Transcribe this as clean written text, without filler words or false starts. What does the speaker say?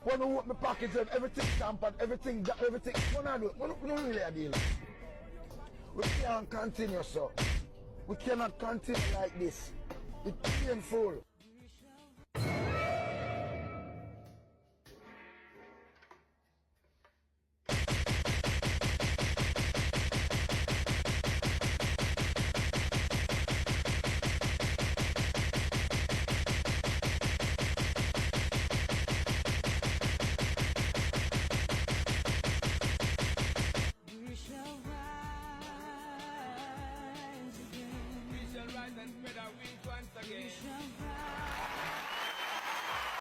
When we open my pockets, everything tampered, everything, what I do? We don't really a deal. We can't continue, so. We cannot continue like this. It's painful.